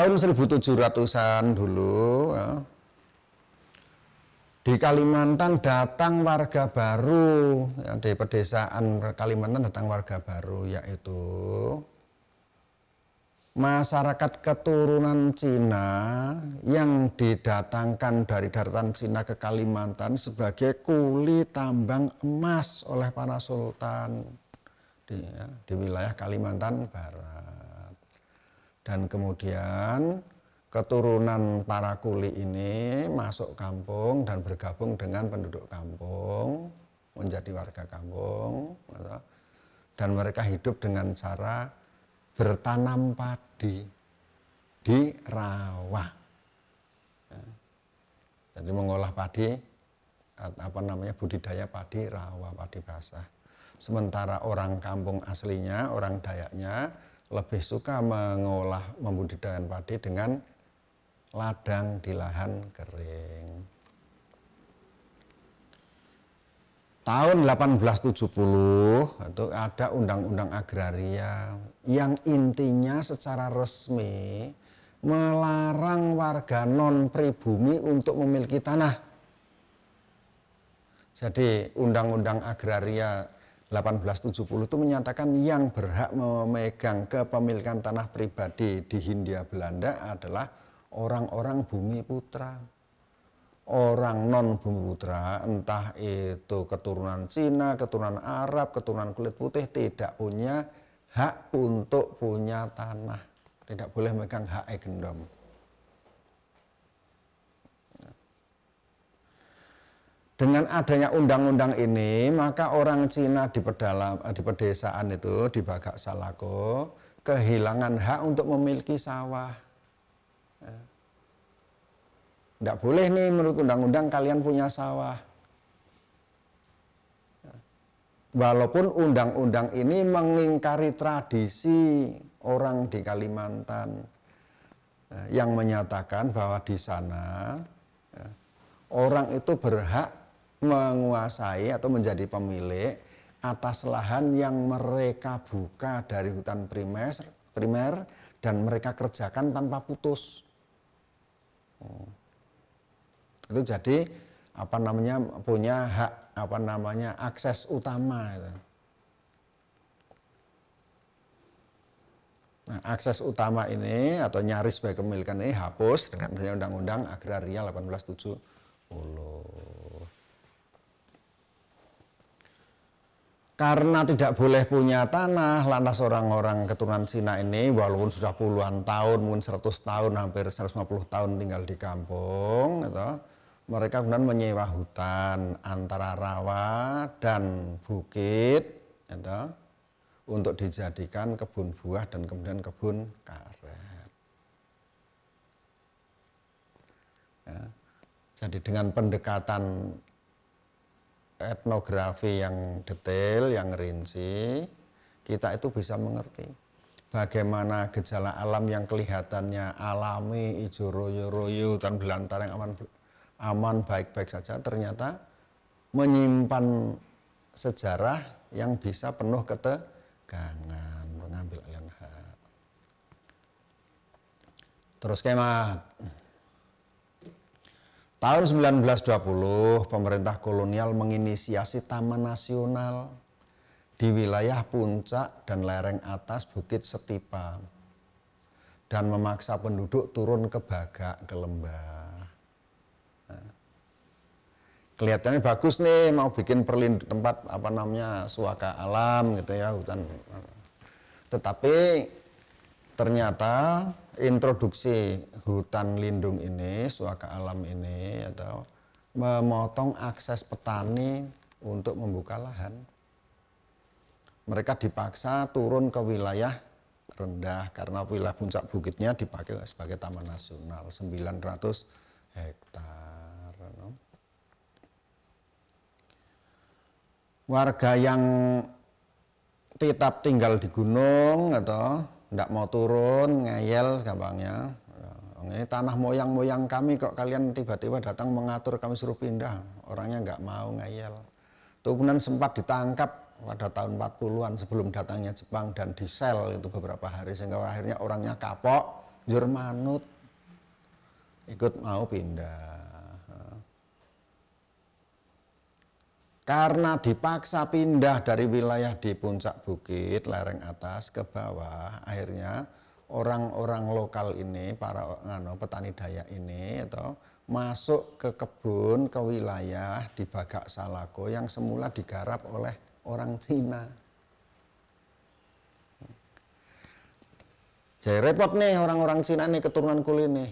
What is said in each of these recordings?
tahun 1700-an dulu ya, di Kalimantan datang warga baru, ya, di pedesaan Kalimantan datang warga baru, yaitu masyarakat keturunan Cina yang didatangkan dari daratan Cina ke Kalimantan sebagai kuli tambang emas oleh para sultan di wilayah Kalimantan Barat. Dan kemudian keturunan para kuli ini masuk kampung dan bergabung dengan penduduk kampung, menjadi warga kampung, dan mereka hidup dengan cara bertanam padi di rawa. Jadi mengolah padi, budidaya padi rawa, padi basah. Sementara orang kampung aslinya, orang Dayaknya lebih suka membudidayakan padi dengan ladang di lahan kering. Tahun 1870 itu ada Undang-Undang Agraria yang intinya secara resmi melarang warga non-pribumi untuk memiliki tanah. Jadi Undang-Undang Agraria 1870 itu menyatakan yang berhak memegang kepemilikan tanah pribadi di Hindia Belanda adalah orang-orang bumi putra. Orang non bumi putra, entah itu keturunan Cina, keturunan Arab, keturunan kulit putih, tidak punya hak untuk punya tanah. Tidak boleh megang hak egendom. Dengan adanya undang-undang ini, maka orang Cina di pedesaan itu, di Bagak Salako, kehilangan hak untuk memiliki sawah. Tidak boleh nih menurut undang-undang kalian punya sawah. Walaupun undang-undang ini mengingkari tradisi orang di Kalimantan yang menyatakan bahwa di sana orang itu berhak menguasai atau menjadi pemilik atas lahan yang mereka buka dari hutan primer dan mereka kerjakan tanpa putus. Itu jadi punya hak akses utama itu. Nah, akses utama ini atau nyaris sebagai kepemilikan ini hapus dengan Undang-Undang Agraria 1870. Karena tidak boleh punya tanah, lantas orang-orang keturunan Cina ini walaupun sudah puluhan tahun, mungkin 100 tahun, hampir 150 tahun tinggal di kampung, gitu, mereka kemudian menyewa hutan antara rawa dan bukit, gitu, untuk dijadikan kebun buah dan kemudian kebun karet. Ya. Jadi dengan pendekatan etnografi yang detail, yang rinci, kita itu bisa mengerti bagaimana gejala alam yang kelihatannya alami, hijau royo-royo, hutan belantara yang aman baik-baik saja, ternyata menyimpan sejarah yang bisa penuh ketegangan, mengambil alih hak. Terus kemat. Tahun 1920, pemerintah kolonial menginisiasi Taman Nasional di wilayah puncak dan lereng atas Bukit Setipa dan memaksa penduduk turun ke Bagak, ke lembah. Nah, kelihatannya bagus nih, mau bikin tempat suaka alam gitu ya, hutan. Tetapi ternyata introduksi hutan lindung ini, suaka alam ini, atau memotong akses petani untuk membuka lahan. Mereka dipaksa turun ke wilayah rendah karena wilayah puncak bukitnya dipakai sebagai taman nasional 900 hektar. Warga yang tetap tinggal di gunung atau tidak mau turun, ngeyel gampangnya. Ini tanah moyang-moyang kami kok kalian tiba-tiba datang mengatur kami suruh pindah. Orangnya nggak mau, ngeyel. Itu kemudian sempat ditangkap pada tahun 40-an sebelum datangnya Jepang dan disel itu beberapa hari sehingga akhirnya orangnya kapok njur manut, ikut mau pindah. Karena dipaksa pindah dari wilayah di puncak bukit, lereng atas ke bawah, akhirnya orang-orang lokal ini, para petani Dayak ini, masuk ke kebun, ke wilayah di Bagak Salako yang semula digarap oleh orang Cina. Jadi repot nih orang-orang Cina nih, keturunan kuli nih.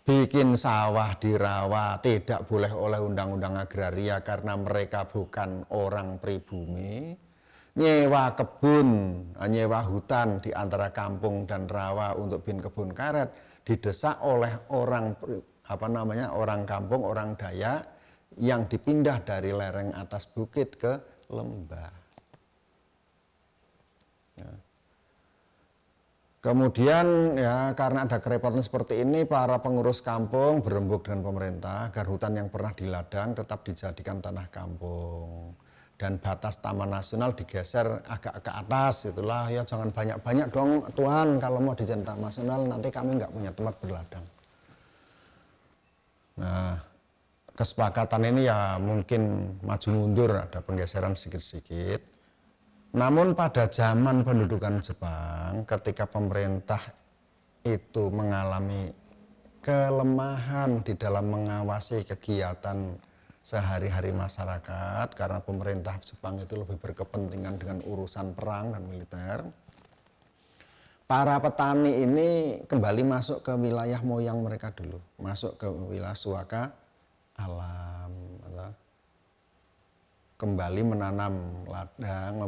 Bikin sawah di rawa, tidak boleh oleh undang-undang agraria karena mereka bukan orang pribumi. Nyewa kebun, nyewa hutan di antara kampung dan rawa untuk bikin kebun karet didesak oleh orang orang kampung, orang Dayak yang dipindah dari lereng atas bukit ke lembah. Ya. Kemudian ya karena ada kerepotan seperti ini, para pengurus kampung berembuk dengan pemerintah agar hutan yang pernah diladang tetap dijadikan tanah kampung. Dan batas taman nasional digeser agak ke atas, itulah ya jangan banyak-banyak dong Tuan, kalau mau dijadikan taman nasional nanti kami nggak punya tempat berladang. Nah, kesepakatan ini ya mungkin maju mundur, ada penggeseran sedikit-sedikit. Namun pada zaman pendudukan Jepang, ketika pemerintah itu mengalami kelemahan di dalam mengawasi kegiatan sehari-hari masyarakat, karena pemerintah Jepang itu lebih berkepentingan dengan urusan perang dan militer, para petani ini kembali masuk ke wilayah moyang mereka dulu, masuk ke wilayah suaka alam, kembali menanam ladang,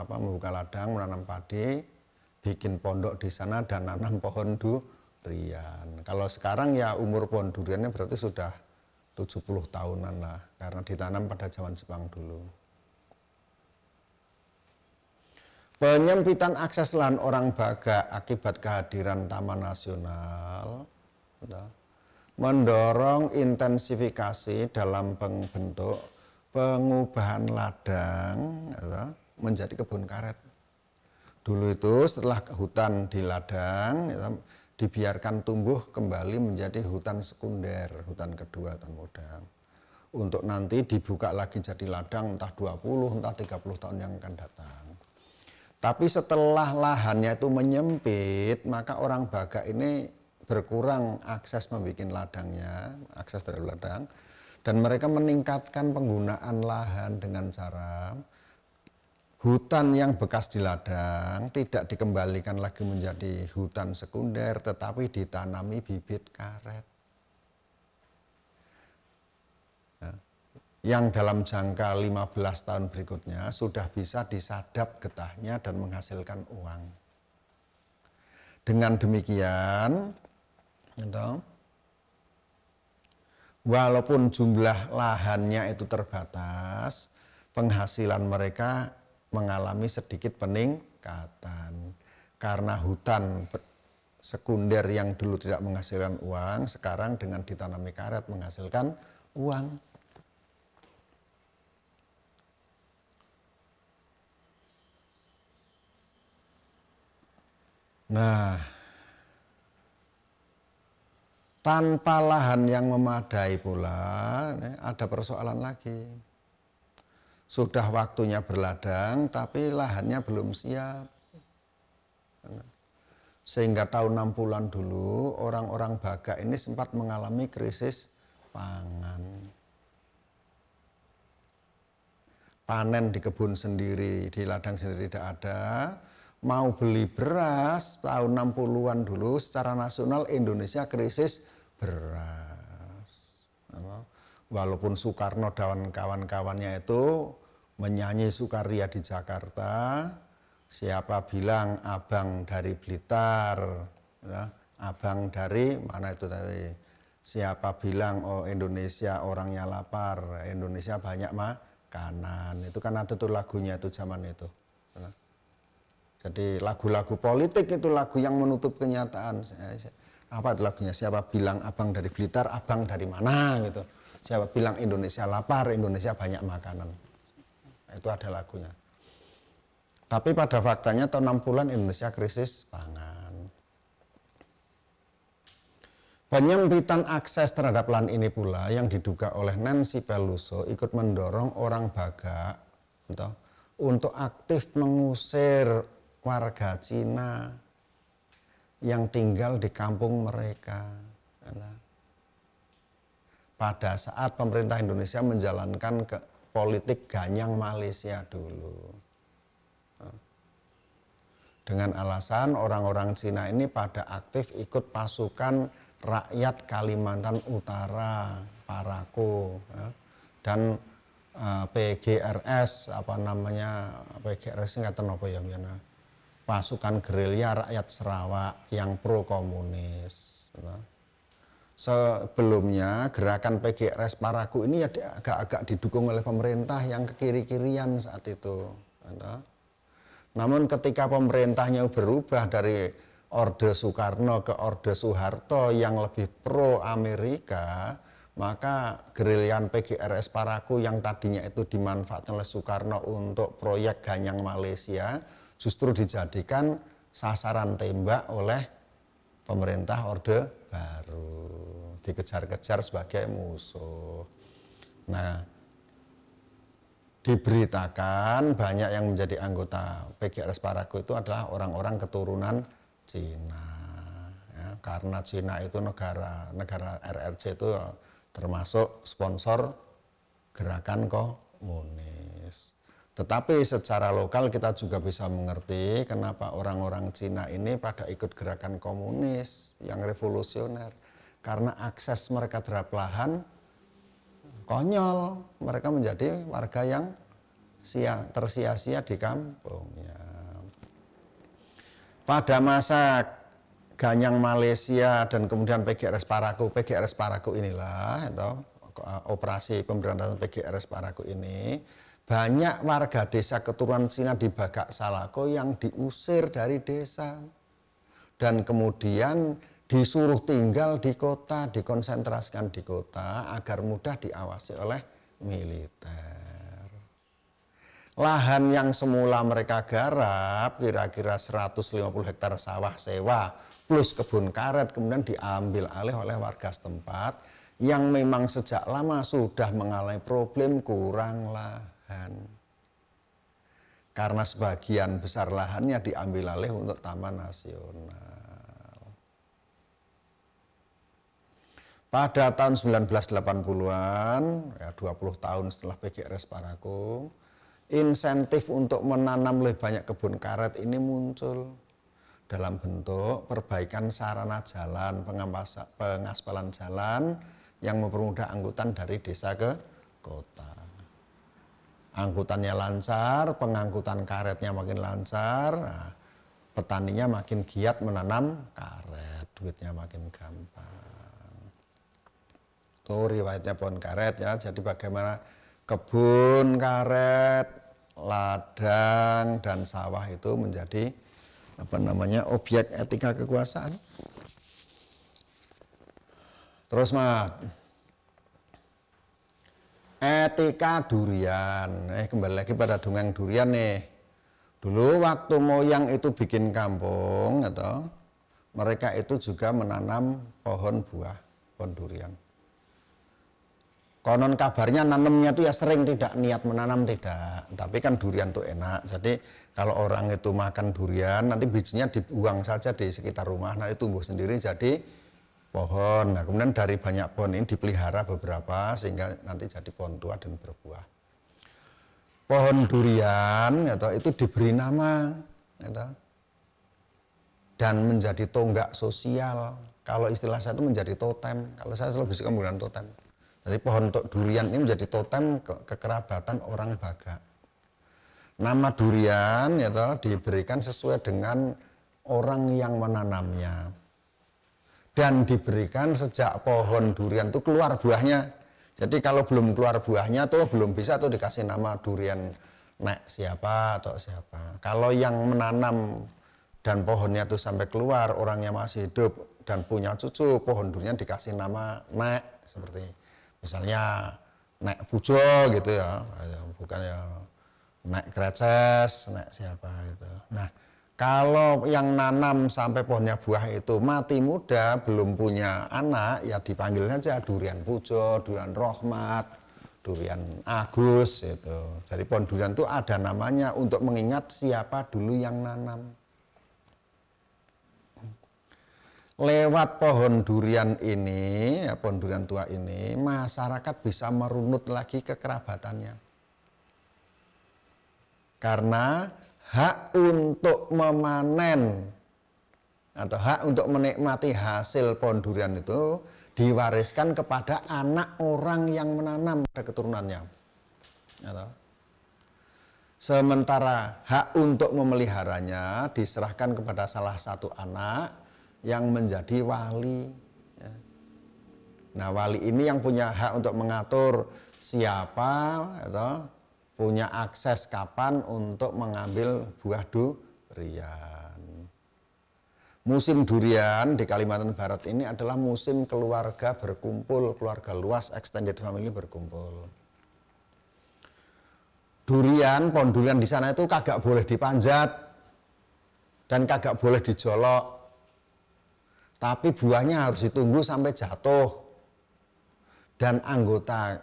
membuka ladang, menanam padi, bikin pondok di sana dan nanam pohon durian. Kalau sekarang ya umur pohon duriannya berarti sudah 70 tahunan lah, karena ditanam pada zaman Jepang dulu. Penyempitan akses lahan orang Bagak akibat kehadiran Taman Nasional mendorong intensifikasi dalam bentuk pengubahan ladang menjadi kebun karet. Dulu itu setelah hutan di ladang dibiarkan tumbuh kembali menjadi hutan sekunder, hutan kedua, hutan muda. Untuk nanti dibuka lagi jadi ladang entah 20, entah 30 tahun yang akan datang. Tapi setelah lahannya itu menyempit, maka orang Bagak ini berkurang akses membuat ladangnya, akses terhadap ladang. Dan mereka meningkatkan penggunaan lahan dengan cara hutan yang bekas di ladang tidak dikembalikan lagi menjadi hutan sekunder, tetapi ditanami bibit karet. Nah, yang dalam jangka 15 tahun berikutnya sudah bisa disadap getahnya dan menghasilkan uang. Dengan demikian, walaupun jumlah lahannya itu terbatas, penghasilan mereka mengalami sedikit peningkatan. Karena hutan sekunder yang dulu tidak menghasilkan uang, sekarang dengan ditanami karet menghasilkan uang. Nah, tanpa lahan yang memadai pula, ada persoalan lagi. Sudah waktunya berladang, tapi lahannya belum siap. Sehingga tahun 60-an dulu, orang-orang Bagak ini sempat mengalami krisis pangan. Panen di kebun sendiri, di ladang sendiri tidak ada. Mau beli beras, tahun 60-an dulu, secara nasional Indonesia krisis beras. Walaupun Soekarno dan kawan-kawannya itu menyanyi Sukaria di Jakarta, siapa bilang abang dari Blitar, abang dari mana itu tadi, siapa bilang oh Indonesia orangnya lapar, Indonesia banyak makanan, itu kan ada tuh lagunya itu zaman itu. Jadi lagu-lagu politik itu lagu yang menutup kenyataan. Apa itu lagunya? Siapa bilang abang dari Blitar, abang dari mana gitu. Siapa bilang Indonesia lapar, Indonesia banyak makanan. Itu ada lagunya. Tapi pada faktanya tahun 60-an Indonesia krisis pangan. Penyempitan akses terhadap lahan ini pula yang diduga oleh Nancy Pelosi ikut mendorong orang Baga untuk aktif mengusir warga Cina yang tinggal di kampung mereka. Pada saat pemerintah Indonesia menjalankan politik ganyang Malaysia dulu. Dengan alasan orang-orang Cina ini pada aktif ikut pasukan rakyat Kalimantan Utara, Parakou, dan PGRS, PGRS ini kata apa ya, pasukan gerilya rakyat Sarawak yang pro komunis. Sebelumnya gerakan PGRS Parakou ini agak-agak didukung oleh pemerintah yang ke kiri-kirian saat itu. Namun ketika pemerintahnya berubah dari Orde Soekarno ke Orde Soeharto yang lebih pro Amerika, maka gerilyan PGRS Parakou yang tadinya itu dimanfaatkan oleh Soekarno untuk proyek ganyang Malaysia justru dijadikan sasaran tembak oleh pemerintah Orde Baru, dikejar-kejar sebagai musuh. Nah, diberitakan banyak yang menjadi anggota PGRS Parakou itu adalah orang-orang keturunan Cina, ya, karena Cina itu negara RRC itu termasuk sponsor gerakan komunis. Tetapi secara lokal kita juga bisa mengerti kenapa orang-orang Cina ini pada ikut gerakan komunis yang revolusioner, karena akses mereka terhadap lahan konyol, mereka menjadi warga yang tersia-sia di kampungnya. Pada masa ganyang Malaysia dan kemudian PGRS Parakou inilah, operasi pemberantasan PGRS Parakou ini, banyak warga desa keturunan Cina di Bagak Salako yang diusir dari desa dan kemudian disuruh tinggal di kota, dikonsentrasikan di kota agar mudah diawasi oleh militer. Lahan yang semula mereka garap, kira-kira 150 hektar sawah sewa plus kebun karet, kemudian diambil alih oleh warga setempat yang memang sejak lama sudah mengalami problem kurang lahan. Karena sebagian besar lahannya diambil alih untuk taman nasional. Pada tahun 1980-an, ya 20 tahun setelah PGRS Parakou, insentif untuk menanam lebih banyak kebun karet ini muncul dalam bentuk perbaikan sarana jalan, pengaspalan jalan yang mempermudah angkutan dari desa ke kota. Angkutannya lancar, pengangkutan karetnya makin lancar, nah, petaninya makin giat menanam karet, duitnya makin gampang. Itu riwayatnya pohon karet ya, jadi bagaimana kebun karet, ladang, dan sawah itu menjadi objek etika kekuasaan. Terus etika durian. Kembali lagi pada dongeng durian nih. Dulu waktu moyang itu bikin kampung, mereka itu juga menanam pohon buah, pohon durian. Konon kabarnya nanamnya itu ya sering, tidak niat menanam tidak, tapi kan durian itu enak. Jadi kalau orang itu makan durian, nanti bijinya dibuang saja di sekitar rumah, nanti tumbuh sendiri jadi pohon. Nah, kemudian dari banyak pohon ini dipelihara beberapa sehingga nanti jadi pohon tua dan berbuah. Pohon durian itu diberi nama dan menjadi tonggak sosial. Kalau istilah saya itu menjadi totem. Kalau saya lebih suka menggunakan totem. Jadi pohon durian ini menjadi totem kekerabatan orang Baga. Nama durian diberikan sesuai dengan orang yang menanamnya. Dan diberikan sejak pohon durian itu keluar buahnya. Jadi kalau belum keluar buahnya tuh belum bisa tuh dikasih nama durian nek siapa atau siapa. Kalau yang menanam dan pohonnya tuh sampai keluar, orangnya masih hidup dan punya cucu, pohon durian dikasih nama nek seperti misalnya nek pujo gitu ya, bukan ya nek kreces, nek siapa gitu. Nah, Kalau yang nanam sampai pohonnya buah itu mati muda, belum punya anak, ya dipanggil saja durian pujo, durian rohmat, durian agus itu. Jadi pohon durian itu ada namanya untuk mengingat siapa dulu yang nanam. Lewat pohon durian ini, ya, pohon durian tua ini, masyarakat bisa merunut lagi kekerabatannya. Karena hak untuk memanen atau hak untuk menikmati hasil pohon durian itu diwariskan kepada anak orang yang menanam pada keturunannya. Sementara hak untuk memeliharanya diserahkan kepada salah satu anak yang menjadi wali. Nah, wali ini yang punya hak untuk mengatur siapa atau punya akses kapan untuk mengambil buah durian. Musim durian di Kalimantan Barat ini adalah musim keluarga berkumpul, keluarga luas, extended family berkumpul. Durian, pohon durian di sana itu kagak boleh dipanjat dan kagak boleh dijolok. Tapi buahnya harus ditunggu sampai jatuh. Dan anggota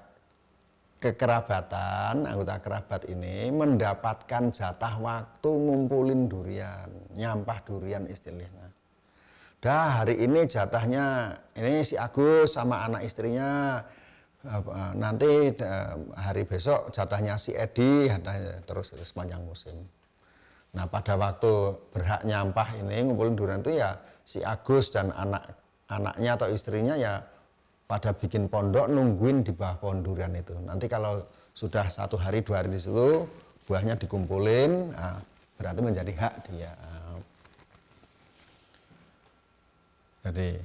kerabat ini mendapatkan jatah waktu ngumpulin durian, nyampah durian istilahnya. Dah hari ini jatahnya, ini si Agus sama anak istrinya, nanti hari besok jatahnya si Edi, terus sepanjang musim. Nah pada waktu berhak nyampah ini ngumpulin durian itu ya si Agus dan anaknya atau istrinya ya pada bikin pondok nungguin di bawah pohon durian itu. Nanti kalau sudah 1 hari 2 hari di situ buahnya dikumpulin, nah, berarti menjadi hak dia. Jadi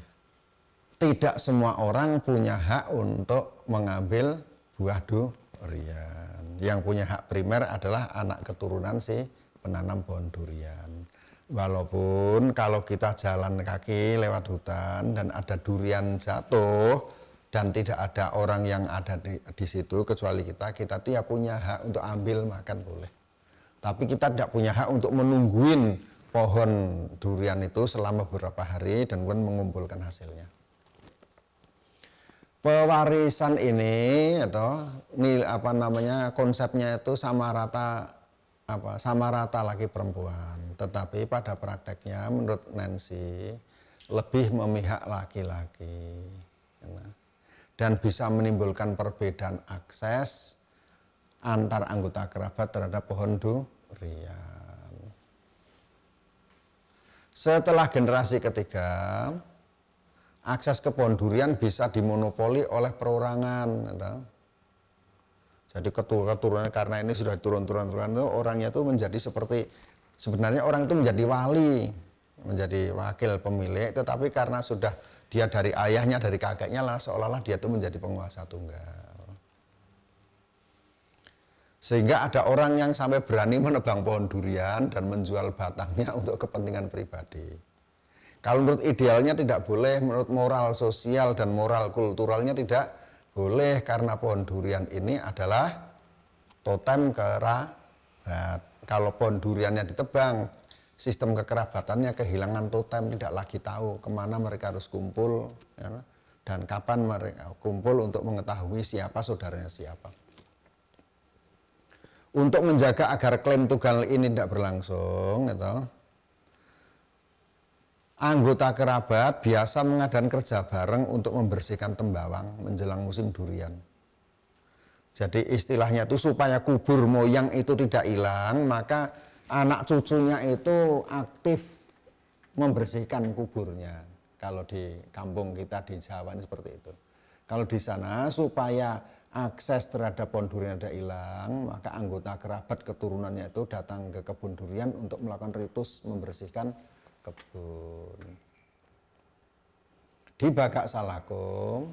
tidak semua orang punya hak untuk mengambil buah durian. Yang punya hak primer adalah anak keturunan si penanam pohon durian. Walaupun kalau kita jalan kaki lewat hutan dan ada durian jatuh dan tidak ada orang yang ada di situ kecuali kita tuh ya punya hak untuk ambil makan boleh. Tapi kita tidak punya hak untuk menungguin pohon durian itu selama beberapa hari dan kemudian mengumpulkan hasilnya. Pewarisan ini atau konsepnya itu sama rata laki perempuan, tetapi pada prakteknya menurut Nancy lebih memihak laki-laki dan bisa menimbulkan perbedaan akses antar anggota kerabat terhadap pohon durian. Setelah generasi ketiga, akses ke pohon durian bisa dimonopoli oleh perorangan. Jadi keturunan karena ini sudah turun-turun itu orangnya itu menjadi seperti sebenarnya orang itu menjadi wali, menjadi wakil pemilik, tetapi karena sudah dia dari ayahnya, dari kakeknya lah seolah-olah dia itu menjadi penguasa tunggal. Sehingga ada orang yang sampai berani menebang pohon durian dan menjual batangnya untuk kepentingan pribadi. Kalau menurut idealnya tidak boleh, menurut moral sosial dan moral kulturalnya tidak boleh karena pohon durian ini adalah totem kerabat. Kalau pohon duriannya ditebang, sistem kekerabatannya kehilangan totem, tidak lagi tahu kemana mereka harus kumpul ya, dan kapan mereka kumpul untuk mengetahui siapa saudaranya siapa. Untuk menjaga agar klaim tunggal ini tidak berlangsung, gitu, anggota kerabat biasa mengadakan kerja bareng untuk membersihkan tembawang menjelang musim durian. Jadi istilahnya itu supaya kubur moyang itu tidak hilang, maka anak cucunya itu aktif membersihkan kuburnya. Kalau di kampung kita di Jawa ini seperti itu. Kalau di sana supaya akses terhadap pohon durian tidak hilang, maka anggota kerabat keturunannya itu datang ke kebun durian untuk melakukan ritus membersihkan kebun. Di Bagak Salakung,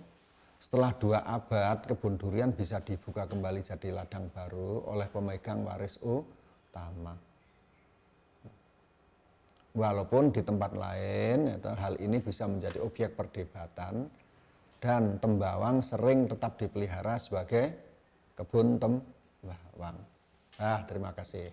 setelah 2 abad kebun durian bisa dibuka kembali jadi ladang baru oleh pemegang waris utama. Walaupun di tempat lain hal ini bisa menjadi objek perdebatan dan Tembawang sering tetap dipelihara sebagai kebun tembawang. Terima kasih.